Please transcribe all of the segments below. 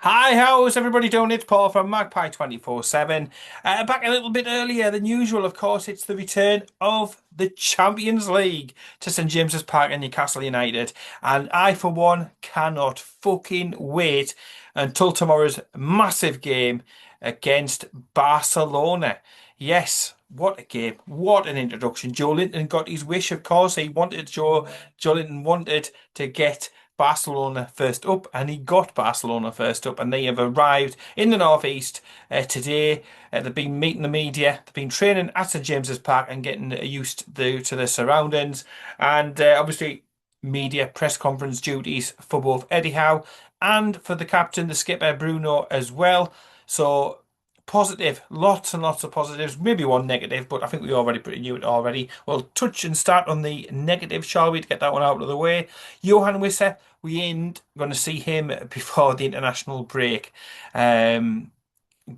Hi, how's everybody doing? It's Paul from Magpie 24/7. Back a little bit earlier than usual, of course. It's the return of the Champions League to St James's Park and Newcastle United. And I, for one, cannot fucking wait until tomorrow's massive game against Barcelona. Yes, what a game. What an introduction. Joe Linton got his wish, of course. Joe Linton wanted to get Barcelona first up, and he got Barcelona first up, and they have arrived in the northeast today. They've been meeting the media, they've been training at St James's Park and getting used to the surroundings, and obviously media press conference duties for both Eddie Howe and for the captain, the skipper Bruno as well. So positive, lots and lots of positives, maybe one negative, but I think we already pretty knew it already. We'll touch and start on the negative, shall we, to get that one out of the way. Johan Wissa, we ain't going to see him before the international break. Um,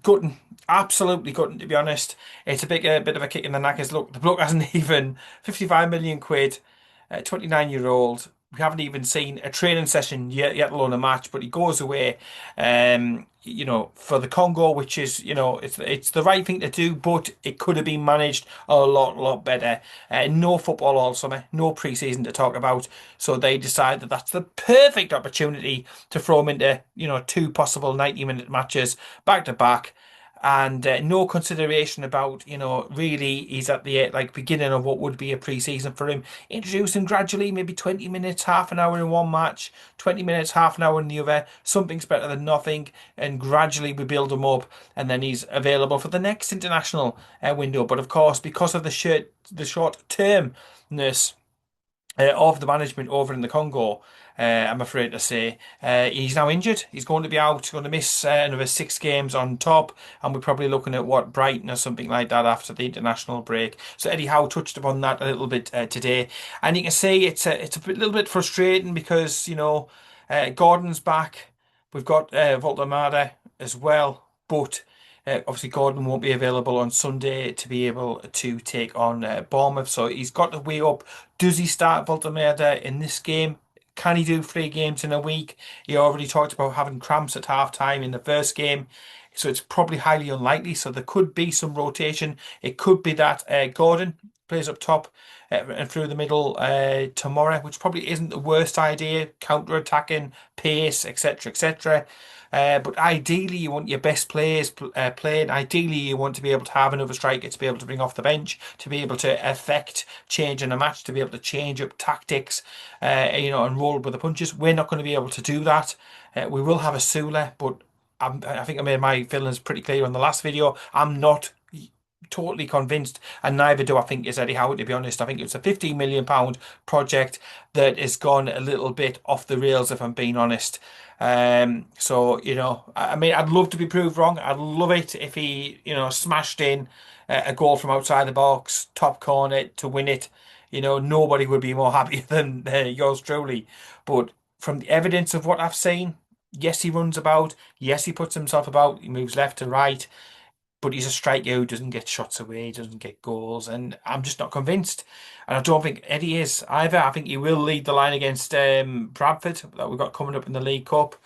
Gutting, absolutely gutting, to be honest. It's a bit of a kick in the knackers. Look, the bloke hasn't even 55 million quid, 29-year-old. We haven't even seen a training session yet alone a match, but he goes away, for the Congo, which is, it's the right thing to do, but it could have been managed a lot better. No football all summer, no pre-season to talk about, so they decide that that's the perfect opportunity to throw him into, two possible 90-minute matches back to back, and no consideration about, really he's at the beginning of what would be a pre-season for him. Introduce him gradually, maybe 20 minutes, half an hour in one match, 20 minutes, half an hour in the other. Something's better than nothing, and gradually we build him up, and then he's available for the next international window. But of course, because of the short termness of the management over in the Congo, I'm afraid to say. He's now injured. He's going to be out, going to miss another 6 games on top, and we're probably looking at what, Brighton or something like that after the international break. So Eddie Howe touched upon that a little bit today, and you can see it's a little bit frustrating because Gordon's back. We've got Voltemada as well, but. Obviously, Gordon won't be available on Sunday to be able to take on Bournemouth, so he's got to weigh up. Does he start Voltemada in this game? Can he do 3 games in a week? He already talked about having cramps at half time in the first game, so it's probably highly unlikely. So there could be some rotation. It could be that Gordon plays up top and through the middle tomorrow, which probably isn't the worst idea. Counter-attacking, pace, etc., etc. But ideally, you want your best players playing. Ideally, you want to be able to have another striker to be able to bring off the bench, to be able to affect change in a match, to be able to change up tactics, and roll with the punches. We're not going to be able to do that. We will have a Sula, but I think I made my feelings pretty clear on the last video. I'm not totally convinced, and neither do I think is Eddie Howe, to be honest. I think it's a £15 million project that has gone a little bit off the rails, if I'm being honest. So, I mean, I'd love to be proved wrong. I'd love it if he, smashed in a goal from outside the box, top corner to win it. Nobody would be more happy than yours truly. But from the evidence of what I've seen, yes, he runs about. Yes, he puts himself about. He moves left to right, but he's a striker who doesn't get shots away, doesn't get goals, and I'm just not convinced. And I don't think Eddie is either. I think he will lead the line against Bradford that we've got coming up in the League Cup,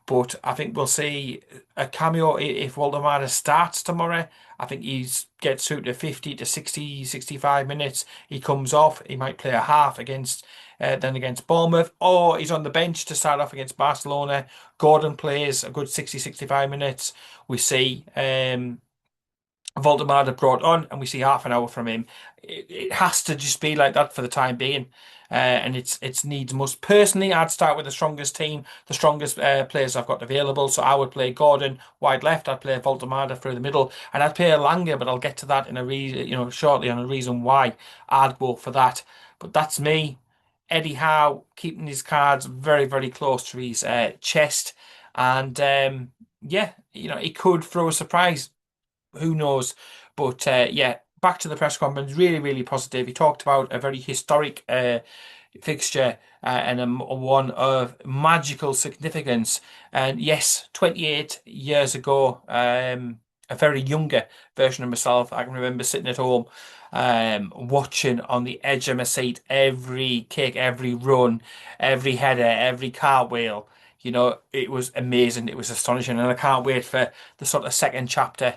but I think we'll see a cameo if Waldemar starts tomorrow. I think he gets through to 50 to 60, 65 minutes. He comes off. He might play a half against Bournemouth, or he's on the bench to start off against Barcelona. Gordon plays a good 60, 65 minutes. We see Voldemar brought on, and we see half an hour from him. It has to just be like that for the time being, and it's needs must. Personally, I'd start with the strongest team, the strongest players I've got available. So I would play Gordon wide left. I'd play Voldemar through the middle, and I'd play Elanga, but I'll get to that in a shortly on a reason why I'd go for that. But that's me. Eddie Howe keeping his cards very, very close to his chest, and yeah, he could throw a surprise, who knows? But yeah, back to the press conference. Really, really positive. He talked about a very historic fixture and one of magical significance. And yes, 28 years ago, a very younger version of myself, I can remember sitting at home, watching on the edge of my seat every kick, every run, every header, every cartwheel. It was amazing. It was astonishing, and I can't wait for the sort of second chapter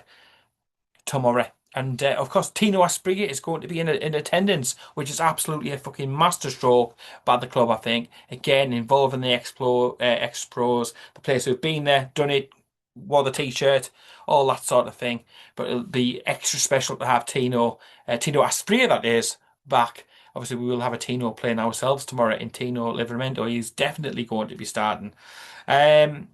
tomorrow. And of course, Tino Asprilla is going to be in attendance, which is absolutely a fucking masterstroke by the club, I think. Again, involving the ex-pros, the players who've been there, done it, wore the t-shirt, all that sort of thing. But it'll be extra special to have Tino Asprilla, that is, back. Obviously, we will have a Tino playing ourselves tomorrow in Tino Livramento. He's definitely going to be starting. And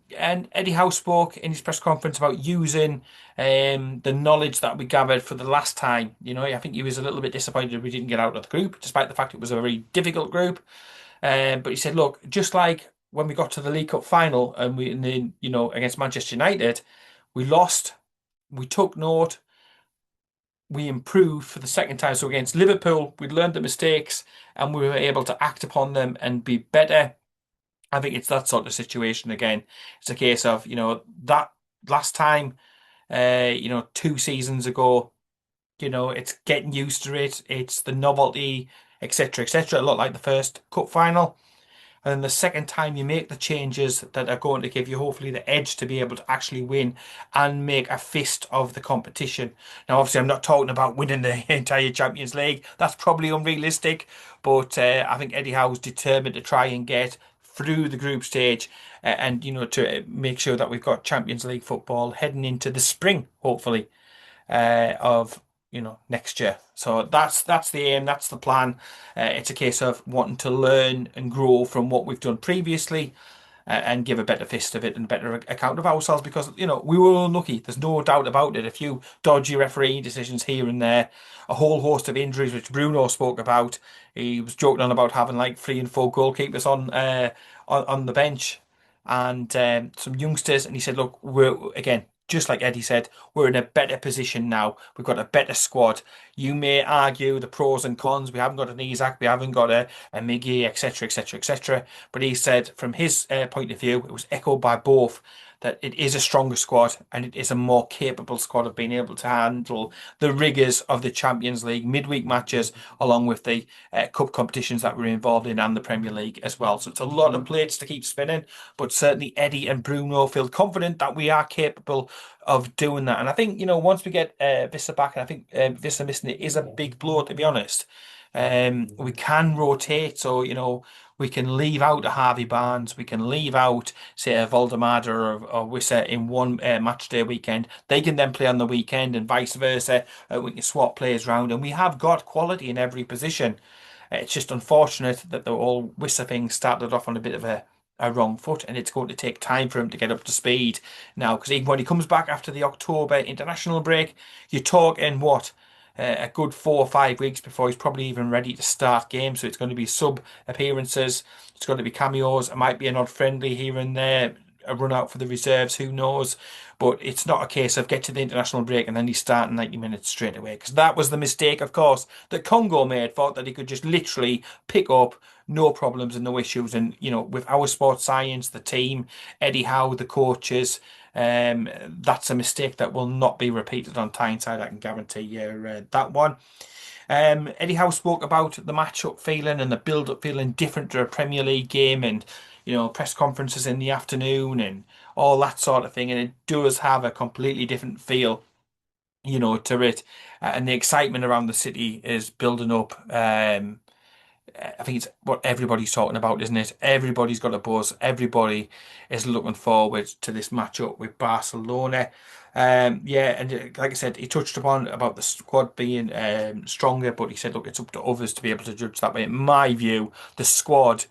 Eddie Howe spoke in his press conference about using the knowledge that we gathered for the last time. I think he was a little bit disappointed we didn't get out of the group, despite the fact it was a very difficult group. But he said, look, just like when we got to the League Cup final and then, against Manchester United, we lost, we took note, we improved for the second time. So against Liverpool, we'd learned the mistakes and we were able to act upon them and be better. I think it's that sort of situation again. It's a case of, that last time, 2 seasons ago, it's getting used to it. It's the novelty, etc., etc. A lot like the first cup final. And then the second time you make the changes that are going to give you hopefully the edge to be able to actually win and make a fist of the competition. Now, obviously, I'm not talking about winning the entire Champions League. That's probably unrealistic. But I think Eddie Howe's determined to try and get through the group stage and, to make sure that we've got Champions League football heading into the spring, hopefully of next year. So that's the aim, that's the plan. It's a case of wanting to learn and grow from what we've done previously and give a better fist of it and better account of ourselves because we were unlucky. There's no doubt about it. A few dodgy refereeing decisions here and there, a whole host of injuries which Bruno spoke about. He was joking on about having like 3 and 4 goalkeepers on the bench and some youngsters, and he said, "Look, we're again." Just like Eddie said, we're in a better position now. We've got a better squad. You may argue the pros and cons. We haven't got an Isaac, we haven't got a Miggy, etc., etc., etc. But he said, from his point of view, it was echoed by both that it is a stronger squad and it is a more capable squad of being able to handle the rigours of the Champions League midweek matches, along with the cup competitions that we're involved in and the Premier League as well. So it's a lot of plates to keep spinning, but certainly Eddie and Bruno feel confident that we are capable of doing that. And I think, once we get Vista back, and I think Vista missing it is a big blow, to be honest. We can rotate, so we can leave out a Harvey Barnes, we can leave out, say, a Voldemada or Wissa in one match day weekend. They can then play on the weekend, and vice versa. We can swap players around, and we have got quality in every position. It's just unfortunate that the whole Wissa thing started off on a bit of a wrong foot, and it's going to take time for him to get up to speed now. Because even when he comes back after the October international break, you're talking what? A good 4 or 5 weeks before he's probably even ready to start games. So it's going to be sub appearances, it's going to be cameos, it might be an odd friendly here and there, a run out for the reserves, who knows? But it's not a case of get to the international break and then he's starting 90 minutes straight away. Because that was the mistake, of course, that Congo made, thought that he could just literally pick up, no problems and no issues. And, with our sports science, the team, Eddie Howe, the coaches, that's a mistake that will not be repeated on Tyneside. I can guarantee you that one. Eddie Howe spoke about the match-up feeling and the build-up feeling different to a Premier League game, and press conferences in the afternoon and all that sort of thing. And it does have a completely different feel, to it, and the excitement around the city is building up. I think it's what everybody's talking about, isn't it? Everybody's got a buzz. Everybody is looking forward to this matchup with Barcelona. Yeah, and like I said, he touched upon about the squad being stronger, but he said, look, it's up to others to be able to judge that. But in my view, the squad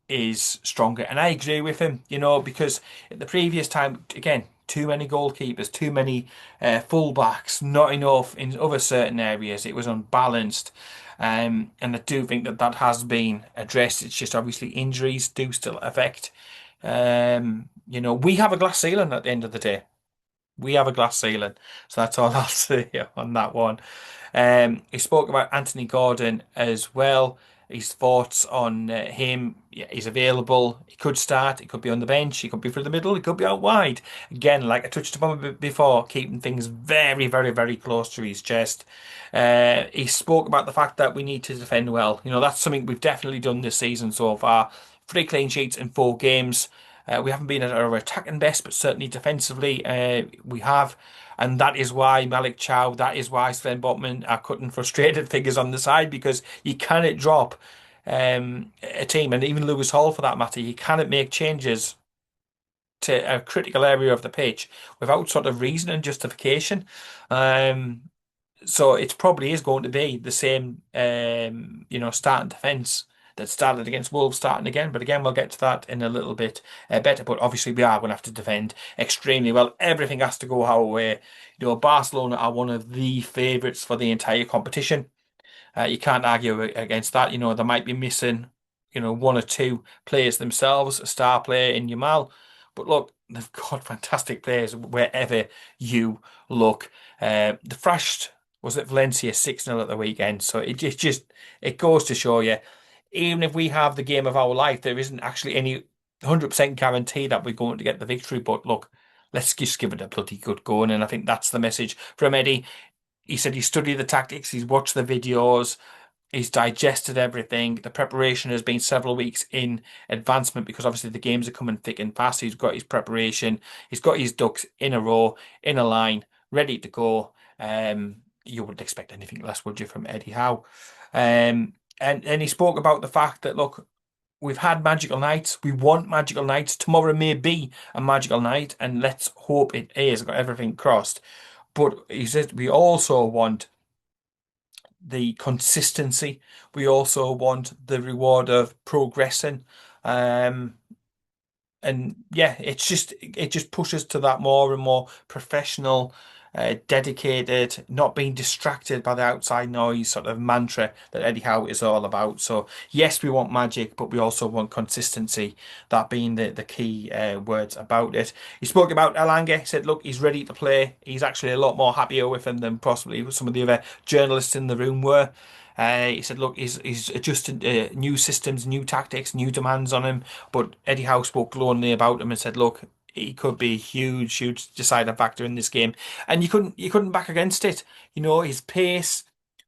is stronger. And I agree with him, because at the previous time, again, too many goalkeepers, too many fullbacks, not enough in other certain areas. It was unbalanced. And I do think that has been addressed. It's just obviously injuries do still affect. We have a glass ceiling at the end of the day. We have a glass ceiling. So that's all I'll say on that one. He spoke about Anthony Gordon as well. His thoughts on him. Yeah, he's available. He could start. He could be on the bench. He could be through the middle. He could be out wide. Again, like I touched upon a bit before, keeping things very, very, very close to his chest. He spoke about the fact that we need to defend well. That's something we've definitely done this season so far. 3 clean sheets in 4 games. We haven't been at our attacking best, but certainly defensively we have. And that is why Malik Chow, that is why Sven Botman are cutting frustrated figures on the side because you cannot drop a team, and even Lewis Hall for that matter, you cannot make changes to a critical area of the pitch without sort of reason and justification. Um, so it probably is going to be the same, starting defence that started against Wolves starting again. But again, we'll get to that in a little bit better. But obviously, we are going to have to defend extremely well. Everything has to go our way. Barcelona are one of the favourites for the entire competition. You can't argue against that. They might be missing, one or two players themselves, a star player in Yamal. But look, they've got fantastic players wherever you look. The thrashed was at Valencia 6-0 at the weekend. So it goes to show you, even if we have the game of our life, there isn't actually any 100% guarantee that we're going to get the victory. But look, let's just give it a bloody good go. And I think that's the message from Eddie. He said he studied the tactics, he's watched the videos, he's digested everything. The preparation has been several weeks in advancement because obviously the games are coming thick and fast. He's got his preparation, he's got his ducks in a row, in a line, ready to go. You wouldn't expect anything less, would you, from Eddie Howe? And he spoke about the fact that look, we've had magical nights. We want magical nights. Tomorrow may be a magical night, and let's hope it is. Got everything crossed. But he said we also want the consistency. We also want the reward of progressing. Um, and yeah, it just pushes to that more and more professional, dedicated, not being distracted by the outside noise sort of mantra that Eddie Howe is all about. So yes, we want magic, but we also want consistency. That being the key words about it. He spoke about Elanga. He said, look, he's ready to play. He's actually a lot more happier with him than possibly some of the other journalists in the room were. He said, look, he's adjusted new systems, new tactics, new demands on him. But Eddie Howe spoke glowingly about him and said, look, he could be a huge, huge deciding factor in this game. And you couldn't back against it. His pace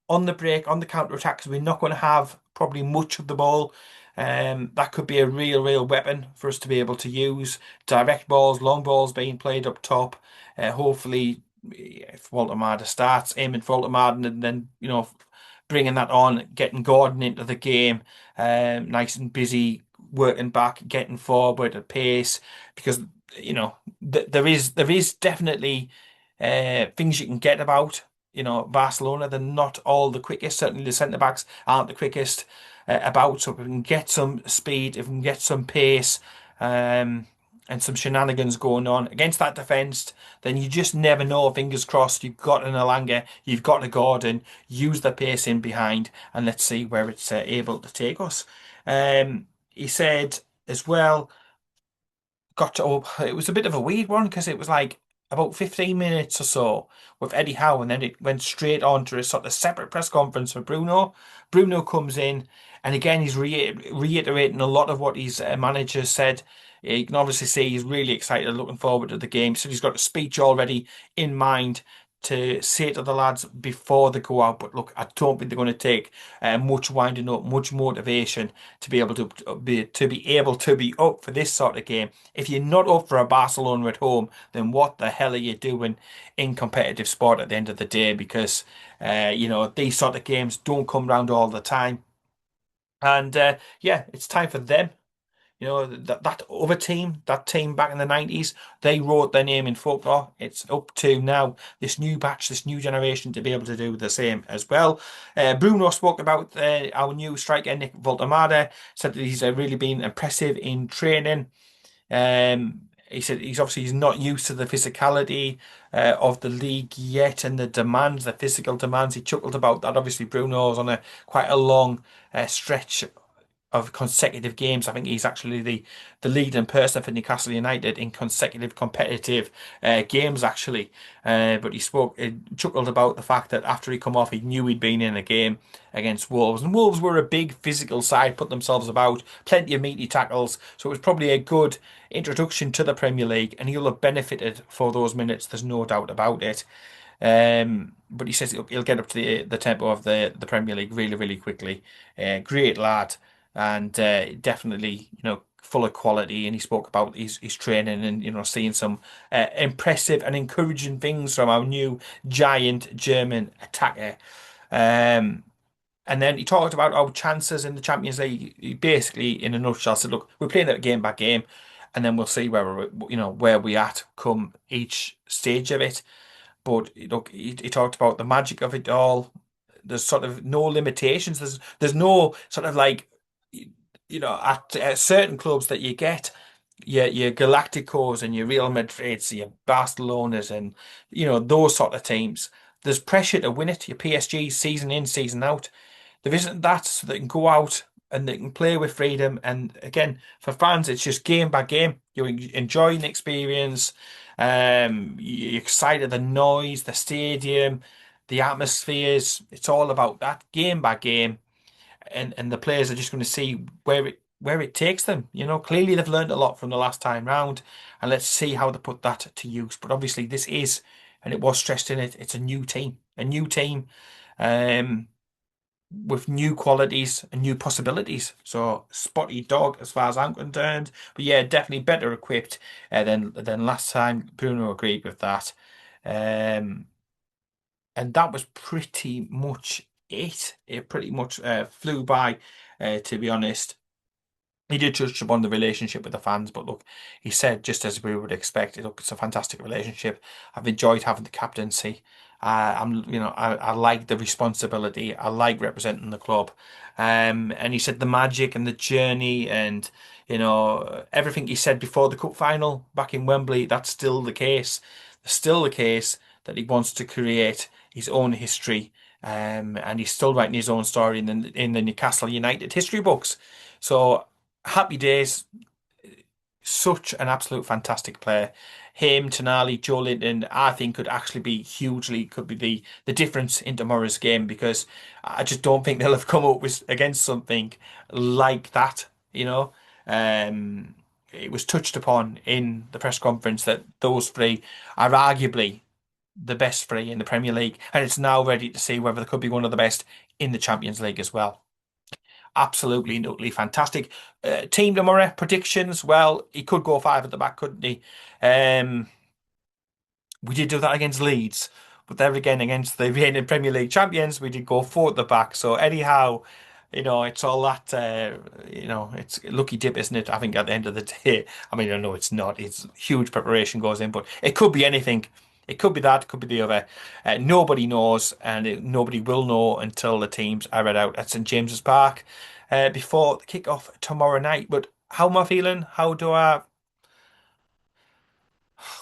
on the break, on the counter attack, because we're not going to have probably much of the ball. That could be a real, real weapon for us to be able to use. Direct balls, long balls being played up top. Hopefully, if Walter starts aiming for Walter and then bringing that on, getting Gordon into the game, nice and busy, working back, getting forward at pace, because there is definitely things you can get about Barcelona. They're not all the quickest. Certainly the centre backs aren't the quickest about. So if we can get some speed, if we can get some pace, and some shenanigans going on against that defence, then you just never know. Fingers crossed, you've got an Alanga, you've got a Gordon, use the pace in behind, and let's see where it's able to take us. He said as well, it was a bit of a weird one because it was like about 15 minutes or so with Eddie Howe, and then it went straight on to a sort of separate press conference for Bruno. Bruno comes in, and again, he's reiterating a lot of what his manager said. You can obviously see he's really excited, looking forward to the game. So he's got a speech already in mind to say to the lads before they go out. But look, I don't think they're going to take much winding up, much motivation to be able to be up for this sort of game. If you're not up for a Barcelona at home, then what the hell are you doing in competitive sport at the end of the day? Because these sort of games don't come round all the time. And yeah, it's time for them. That other team, that team back in the 90s, they wrote their name in folklore. It's up to now this new batch, this new generation to be able to do the same as well. Bruno spoke about our new striker, Nick Voltemade, said that he's really been impressive in training. He said he's not used to the physicality of the league yet and the physical demands. He chuckled about that. Obviously, Bruno's on quite a long stretch of consecutive games. I think he's actually the leading person for Newcastle United in consecutive competitive games, actually. But he chuckled about the fact that after he come off, he knew he'd been in a game against Wolves. And Wolves were a big physical side, put themselves about, plenty of meaty tackles. So it was probably a good introduction to the Premier League, and he'll have benefited for those minutes. There's no doubt about it. But he says he'll get up to the tempo of the Premier League really, really quickly. Great lad, and definitely, full of quality, and he spoke about his training and seeing some impressive and encouraging things from our new giant German attacker. Um, and then he talked about our chances in the Champions League. He basically, in a nutshell, said, "Look, we're playing it game by game, and then we'll see where we at come each stage of it." But look, he talked about the magic of it all. There's sort of no limitations. There's no sort of like at certain clubs that you get your Galacticos and your Real Madrids, your Barcelonas, and those sort of teams. There's pressure to win it. Your PSG season in, season out. There isn't that, so they can go out and they can play with freedom. And again, for fans, it's just game by game. You're enjoying the experience. You're excited, the noise, the stadium, the atmospheres. It's all about that game by game, and the players are just going to see where it takes them. Clearly they've learned a lot from the last time round, and let's see how they put that to use. But obviously, this is, and it was stressed in it. It's a new team. Um, with new qualities and new possibilities. So spotty dog as far as I'm concerned. But yeah, definitely better equipped than last time. Bruno agreed with that. Um, and that was pretty much it. It pretty much flew by, to be honest. He did touch upon the relationship with the fans, but look, he said just as we would expect. Look, it's a fantastic relationship. I've enjoyed having the captaincy. I like the responsibility. I like representing the club. And he said the magic and the journey and everything he said before the cup final back in Wembley. That's still the case. Still the case that he wants to create his own history. And he's still writing his own story in the Newcastle United history books. So happy days. Such an absolute fantastic player. Him, Tonali, Joe Linton, I think could be the difference in tomorrow's game, because I just don't think they'll have come up with against something like that, you know. It was touched upon in the press conference that those three are arguably the best three in the Premier League, and it's now ready to see whether they could be one of the best in the Champions League as well. Absolutely, utterly fantastic. Team tomorrow predictions. Well, he could go five at the back, couldn't he? Um, we did do that against Leeds, but there again against the reigning Premier League champions, we did go four at the back. So anyhow, it's all that. It's lucky dip, isn't it? I think at the end of the day, I mean, I know it's not. It's huge preparation goes in, but it could be anything. It could be that, it could be the other. Nobody knows, and nobody will know until the teams are read out at St James's Park before the kick-off tomorrow night. But how am I feeling?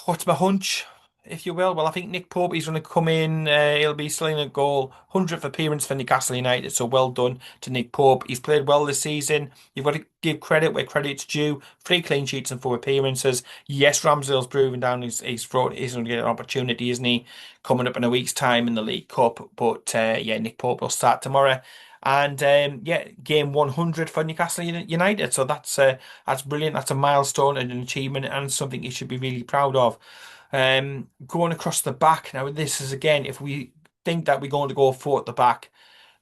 What's my hunch, if you will? Well, I think Nick Pope, he's going to come in. He'll be slinging a goal. 100th appearance for Newcastle United, so well done to Nick Pope. He's played well this season. You've got to give credit where credit's due. 3 clean sheets and 4 appearances. Yes, Ramsdale's proving down his throat. He's going to get an opportunity, isn't he? Coming up in a week's time in the League Cup. But yeah, Nick Pope will start tomorrow. And yeah, game 100 for Newcastle United. So that's brilliant. That's a milestone and an achievement and something you should be really proud of. Going across the back now, this is again, if we think that we're going to go four at the back,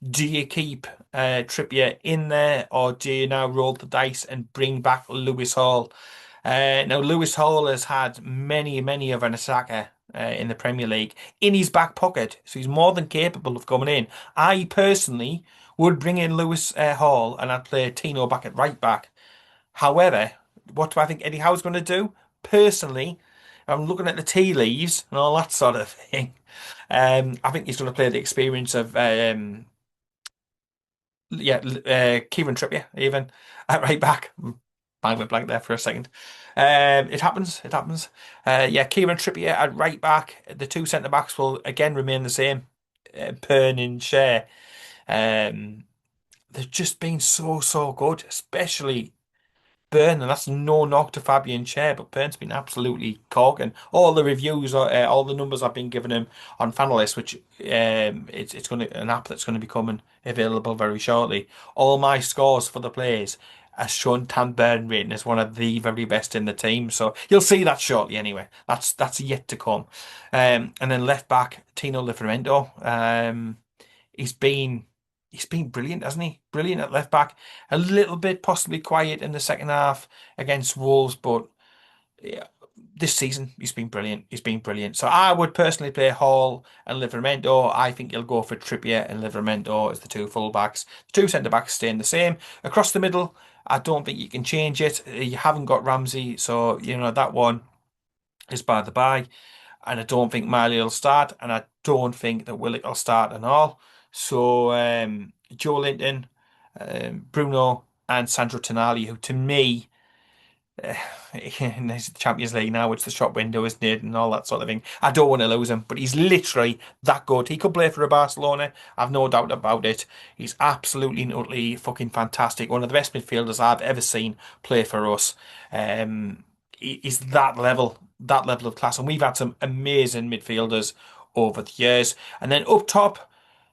do you keep Trippier in there, or do you now roll the dice and bring back Lewis Hall? Now, Lewis Hall has had many, many of an attacker in the Premier League in his back pocket, so he's more than capable of coming in. I personally would bring in Lewis Hall, and I'd play Tino back at right back. However, what do I think Eddie Howe's going to do? Personally, I'm looking at the tea leaves and all that sort of thing. I think he's going to play the experience of Kieran Trippier even at right back. Mind went blank there for a second. It happens. It happens. Yeah, Kieran Trippier at right back. The two centre backs will again remain the same. Pern and Share. Um, they've just been so good, especially Burn, and that's no knock to Fabian Schär, but Burn's been absolutely corking. All the reviews, all the numbers I've been giving him on Fanalist, which it's going to an app that's going to be coming available very shortly. All my scores for the players has shown Tan Burn rating as one of the very best in the team. So you'll see that shortly anyway. That's yet to come. And then left back Tino Livramento. He's been he's been brilliant, hasn't he? Brilliant at left back. A little bit possibly quiet in the second half against Wolves, but yeah, this season he's been brilliant. He's been brilliant. So I would personally play Hall and Livramento. I think you'll go for Trippier and Livramento as the two full-backs. The two centre-backs staying the same. Across the middle, I don't think you can change it. You haven't got Ramsey, so you know that one is by the by. And I don't think Miley will start, and I don't think that Willock will start at all. So Joe Linton, Bruno, and Sandro Tonali, who to me in the Champions League now, it's the shop window, isn't it, and all that sort of thing. I don't want to lose him, but he's literally that good. He could play for a Barcelona, I've no doubt about it. He's absolutely and utterly fucking fantastic. One of the best midfielders I've ever seen play for us. He's that level of class, and we've had some amazing midfielders over the years. And then up top.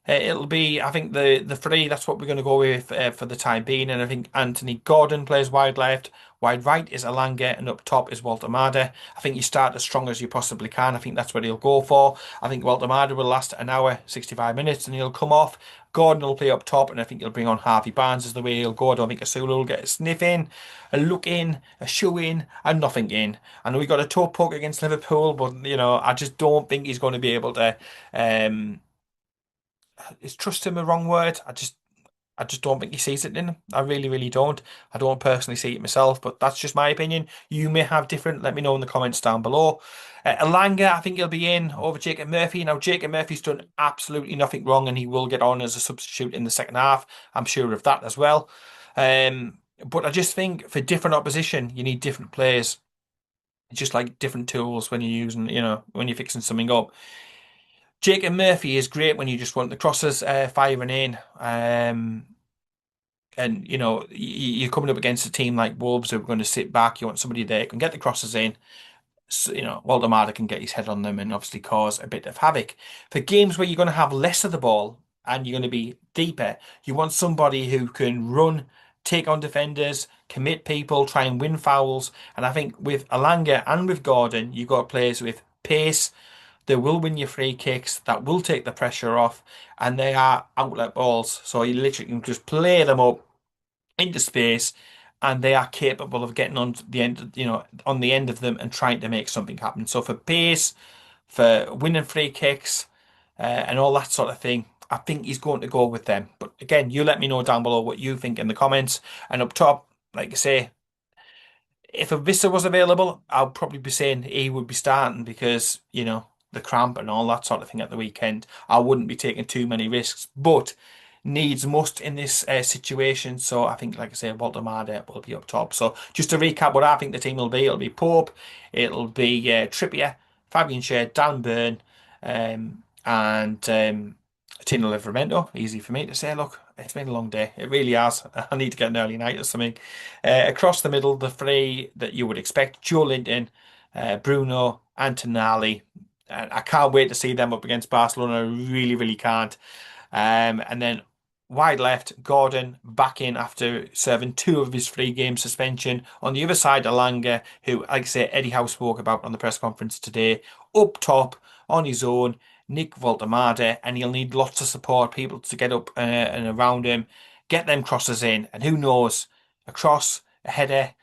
It'll be, I think, the three. That's what we're going to go with for the time being. And I think Anthony Gordon plays wide left, wide right is Alanga, and up top is Walter Mada. I think you start as strong as you possibly can. I think that's what he'll go for. I think Walter Mada will last an hour, 65 minutes, and he'll come off. Gordon will play up top, and I think he'll bring on Harvey Barnes as the way he'll go. I don't think Asula will get a sniff in, a look in, a shoe in, and nothing in. I know we got a toe poke against Liverpool, but I just don't think he's going to be able to. Is trust him a wrong word? I just don't think he sees it in him. I really, really don't. I don't personally see it myself, but that's just my opinion. You may have different. Let me know in the comments down below. Elanga, I think he'll be in over Jacob Murphy. Now, Jacob Murphy's done absolutely nothing wrong, and he will get on as a substitute in the second half. I'm sure of that as well. But I just think for different opposition, you need different players. It's just like different tools when you're using, when you're fixing something up. Jacob Murphy is great when you just want the crosses firing in. And you're coming up against a team like Wolves who are going to sit back. You want somebody there who can get the crosses in. So, Waldemar can get his head on them and obviously cause a bit of havoc. For games where you're going to have less of the ball and you're going to be deeper, you want somebody who can run, take on defenders, commit people, try and win fouls. And I think with Alanga and with Gordon, you've got players with pace. They will win your free kicks. That will take the pressure off, and they are outlet balls. So you literally can just play them up into space, and they are capable of getting on the end, on the end of them and trying to make something happen. So for pace, for winning free kicks, and all that sort of thing, I think he's going to go with them. But again, you let me know down below what you think in the comments. And up top, like I say, if a Vista was available, I'll probably be saying he would be starting because, the cramp and all that sort of thing at the weekend. I wouldn't be taking too many risks, but needs must in this situation. So I think, like I say, Walter Marder will be up top. So just to recap what I think the team will be, it'll be Pope, it'll be Trippier, Fabian Schär, Dan Burn, and Tino Livramento. Easy for me to say. Look, it's been a long day. It really has. I need to get an early night or something. Across the middle, the three that you would expect: Joe Linton, Bruno, Antonelli. And I can't wait to see them up against Barcelona. I really, really can't. And then wide left, Gordon back in after serving 2 of his 3-game suspension. On the other side, Alanga, who, like I say, Eddie Howe spoke about on the press conference today. Up top, on his own, Nick Voltemade, and he'll need lots of support, people to get up and around him, get them crosses in, and who knows, a cross, a header,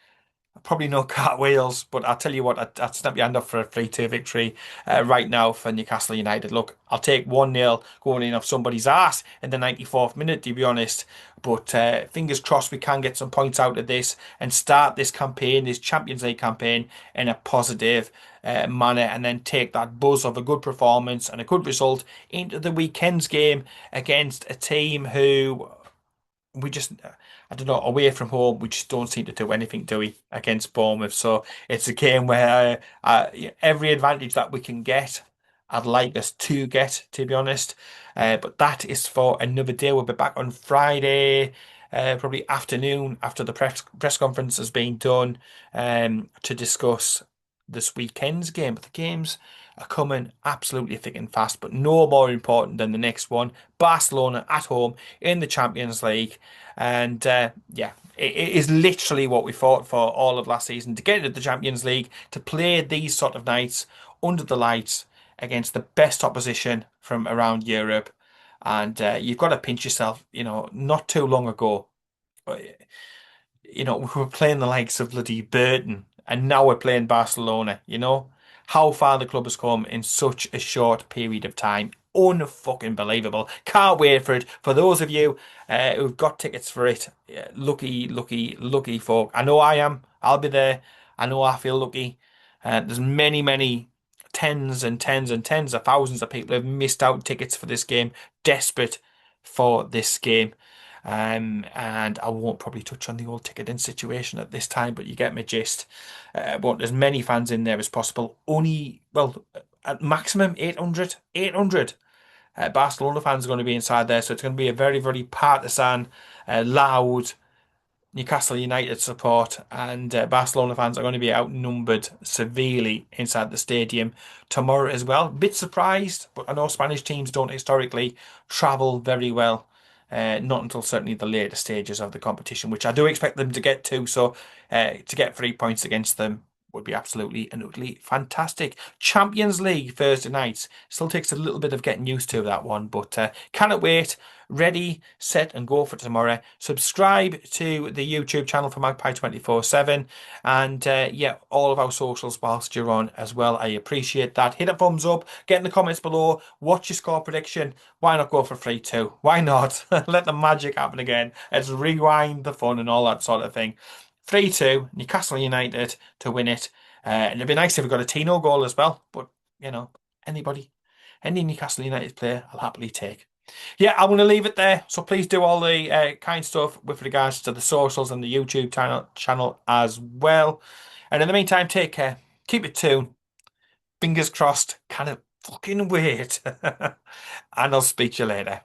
probably no cartwheels, but I'll tell you what, I'd snap your hand up for a 3-2 victory right now for Newcastle United. Look, I'll take 1-0 going in off somebody's ass in the 94th minute, to be honest. But fingers crossed we can get some points out of this and start this campaign, this Champions League campaign, in a positive manner, and then take that buzz of a good performance and a good result into the weekend's game against a team who we just, I don't know, away from home, we just don't seem to do anything, do we, against Bournemouth? So it's a game where every advantage that we can get, I'd like us to get, to be honest. But that is for another day. We'll be back on Friday, probably afternoon after the press conference has been done, to discuss this weekend's game. But the games are coming absolutely thick and fast, but no more important than the next one. Barcelona at home in the Champions League. And yeah, it is literally what we fought for all of last season, to get into the Champions League, to play these sort of nights under the lights against the best opposition from around Europe. And you've got to pinch yourself. Not too long ago, uh, we were playing the likes of bloody Burton, and now we're playing Barcelona. How far the club has come in such a short period of time. Unfucking believable. Can't wait for it. For those of you who've got tickets for it, yeah, lucky, lucky, lucky folk. I know I am. I'll be there. I know I feel lucky. There's many, many tens and tens and tens of thousands of people who have missed out tickets for this game, desperate for this game. And I won't probably touch on the old ticketing situation at this time, but you get my gist. Want as many fans in there as possible. Only, well, at maximum 800. 800. Barcelona fans are going to be inside there, so it's going to be a very, very partisan, loud Newcastle United support, and Barcelona fans are going to be outnumbered severely inside the stadium tomorrow as well. Bit surprised, but I know Spanish teams don't historically travel very well. Not until certainly the later stages of the competition, which I do expect them to get to. So to get 3 points against them would be absolutely and utterly fantastic. Champions League Thursday nights. Still takes a little bit of getting used to that one, but cannot wait. Ready, set, and go for tomorrow. Subscribe to the YouTube channel for Magpie 24/7, and yeah, all of our socials whilst you're on as well. I appreciate that. Hit a thumbs up, get in the comments below, what's your score prediction? Why not go for 3-2? Why not? Let the magic happen again. Let's rewind the fun and all that sort of thing. 3-2, Newcastle United to win it. And it'd be nice if we got a Tino goal as well, but anybody, any Newcastle United player, I'll happily take. Yeah, I'm going to leave it there. So please do all the kind stuff with regards to the socials and the YouTube channel as well. And in the meantime, take care. Keep it tuned. Fingers crossed. Kind of fucking wait. And I'll speak to you later.